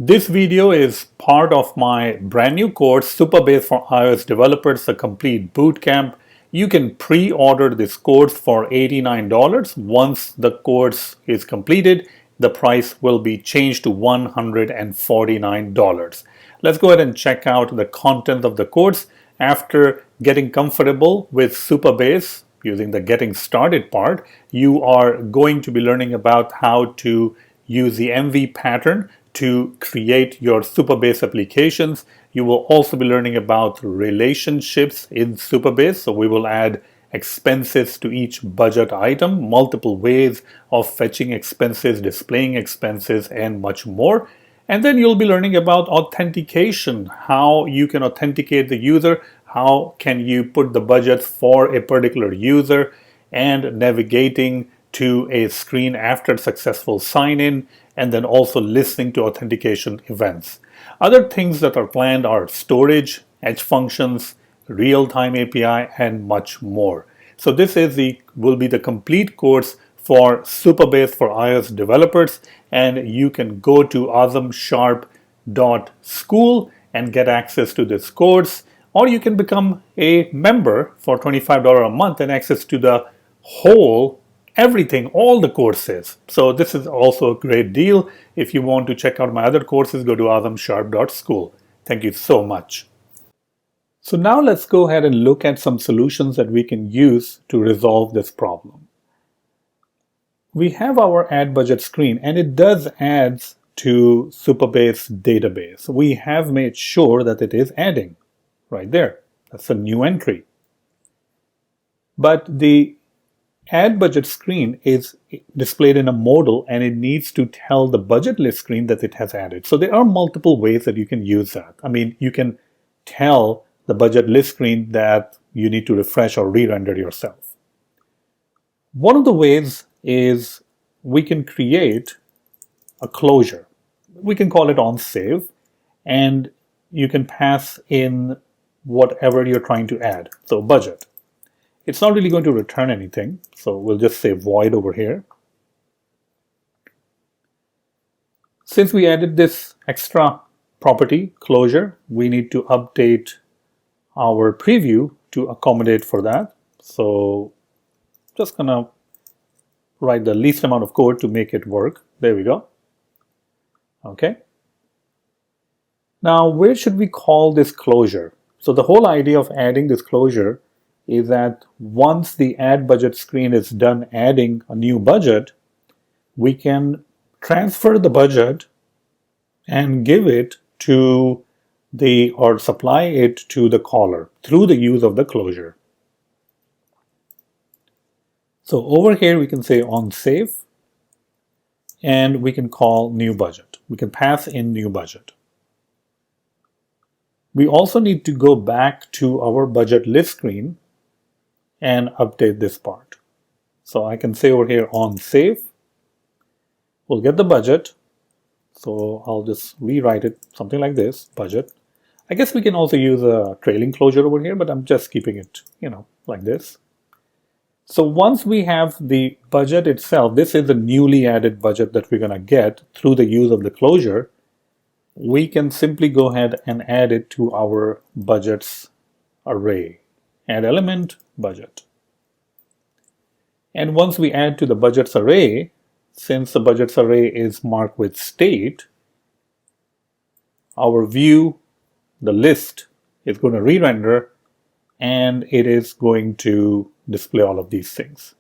This video is part of my brand new course, Supabase for iOS developers, a complete bootcamp. You can pre-order this course for $89. Once the course is completed, the price will be changed to $149. Let's go ahead and check out the content of the course. After getting comfortable with Supabase, using the getting started part, you are going to be learning about how to use the MV pattern to create your Supabase applications. You will also be learning about relationships in Supabase. So we will add expenses to each budget item, multiple ways of fetching expenses, displaying expenses, and much more. And then you'll be learning about authentication, how you can authenticate the user, how can you put the budget for a particular user, and navigating to a screen after successful sign-in, and then also listening to authentication events. Other things that are planned are storage, edge functions, real-time API, and much more. So this will be the complete course for Supabase for iOS developers, and you can go to azamsharp.school and get access to this course, or you can become a member for $25 a month and access to the whole everything, all the courses. So this is also a great deal. If you want to check out my other courses, go to azamsharp.school. Thank you so much. So now let's go ahead and look at some solutions that we can use to resolve this problem. We have our add budget screen, and it does add to Supabase database. We have made sure that it is adding right there. That's a new entry. But the add budget screen is displayed in a modal, and it needs to tell the budget list screen that it has added. So there are multiple ways that you can use that. I mean, you can tell the budget list screen that you need to refresh or re-render yourself. One of the ways is we can create a closure. We can call it onSave, and you can pass in whatever you're trying to add. So budget. It's not really going to return anything, so we'll just say void over here. Since we added this extra property, closure, we need to update our preview to accommodate for that. So just gonna write the least amount of code to make it work. There we go. Okay. Now, where should we call this closure? So the whole idea of adding this closure is that once the add budget screen is done adding a new budget, we can transfer the budget and give it to or supply it to the caller through the use of the closure. So over here we can say onSave, and we can call new budget. We can pass in new budget. We also need to go back to our budget list screen and update this part. So I can say over here onSave. We'll get the budget. So I'll just rewrite it something like this, budget. I guess we can also use a trailing closure over here, but I'm just keeping it, like this. So once we have the budget itself, this is the newly added budget that we're going to get through the use of the closure. We can simply go ahead and add it to our budgets array. Add element, budget. And once we add to the budgets array, since the budgets array is marked with state, our view, the list, is going to re-render, and it is going to display all of these things.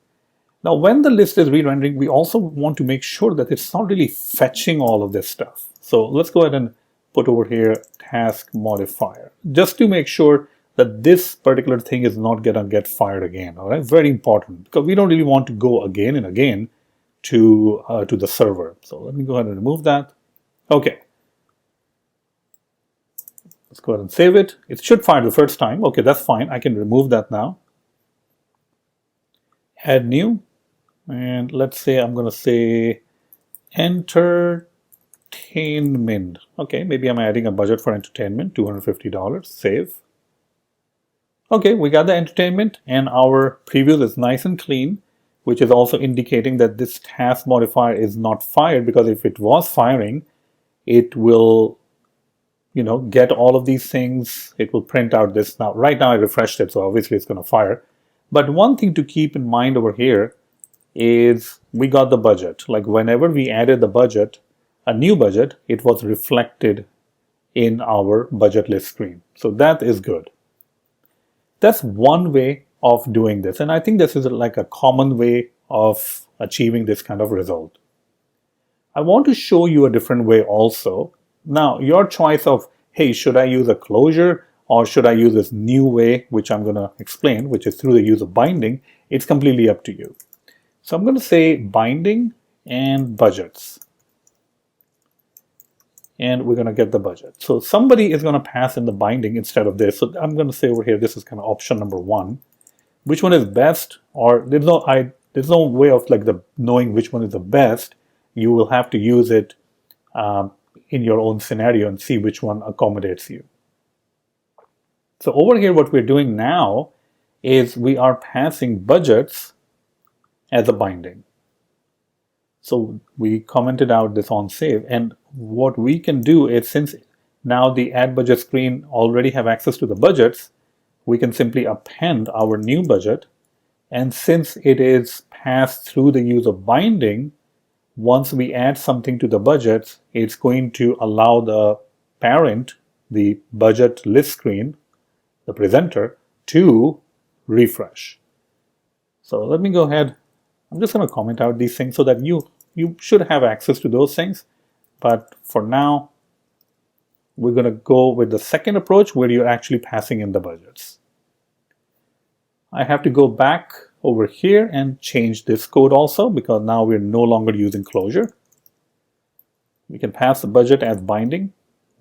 Now, when the list is re-rendering, we also want to make sure that it's not really fetching all of this stuff. So let's go ahead and put over here task modifier, just to make sure that this particular thing is not going to get fired again. All right, very important, because we don't really want to go again and again to the server. So let me go ahead and remove that. Okay. Let's go ahead and save it. It should fire the first time. Okay, that's fine. I can remove that now. Add new. And let's say I'm going to say entertainment. Okay, maybe I'm adding a budget for entertainment, $250. Save. Okay, we got the entertainment, and our preview is nice and clean, which is also indicating that this task modifier is not fired, because if it was firing, it will, get all of these things. It will print out this. Now, right now I refreshed it, so obviously it's going to fire. But one thing to keep in mind over here is we got the budget. Like whenever we added the budget, a new budget, it was reflected in our budget list screen. So that is good. That's one way of doing this. And I think this is like a common way of achieving this kind of result. I want to show you a different way also. Now, your choice of, hey, should I use a closure or should I use this new way, which I'm going to explain, which is through the use of binding, it's completely up to you. So I'm going to say binding and budgets. And we're going to get the budget. So somebody is going to pass in the binding instead of this. So I'm going to say over here, this is kind of option number 1. Which one is best? Or there's no way of like knowing which one is the best. You will have to use it in your own scenario and see which one accommodates you. So over here, what we're doing now is we are passing budgets as a binding. So we commented out this on save, and what we can do is, since now the add budget screen already have access to the budgets, we can simply append our new budget, and since it is passed through the use of binding, once we add something to the budgets, it's going to allow the parent, the budget list screen, the presenter, to refresh. So let me go ahead. I'm just going to comment out these things so that you should have access to those things. But for now, we're going to go with the second approach where you're actually passing in the budgets. I have to go back over here and change this code also because now we're no longer using closure. We can pass the budget as binding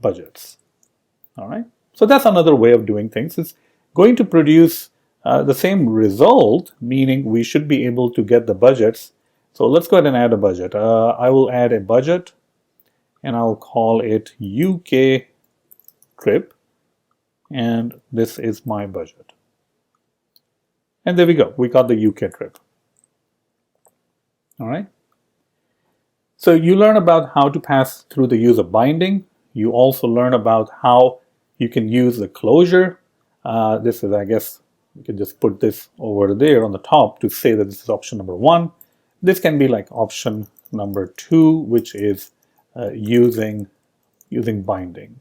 budgets. All right. So that's another way of doing things. It's going to produce the same result, meaning we should be able to get the budgets. So let's go ahead and add a budget. I will add a budget and I'll call it UK trip. And this is my budget. And there we go. We got the UK trip. All right. So you learn about how to pass through the use of binding. You also learn about how you can use the closure. This is, I guess, you can just put this over there on the top to say that this is option number 1. This can be like option number 2, which is using binding.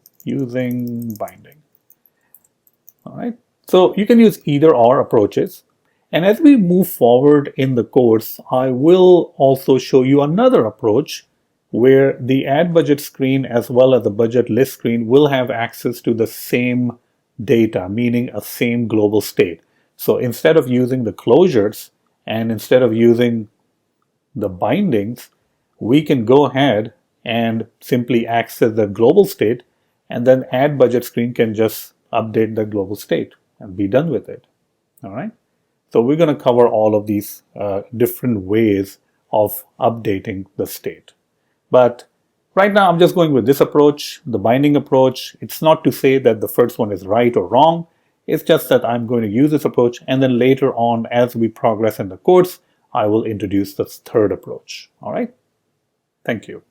All right. So you can use either or approaches. And as we move forward in the course, I will also show you another approach where the add budget screen as well as the budget list screen will have access to the same data, meaning a same global state. So instead of using the closures and instead of using the bindings, we can go ahead and simply access the global state, and then add budget screen can just update the global state and be done with it. All right. So we're going to cover all of these different ways of updating the state. But right now I'm just going with this approach, the binding approach. It's not to say that the first one is right or wrong. It's just that I'm going to use this approach, and then later on as we progress in the course, I will introduce the third approach. All right. Thank you.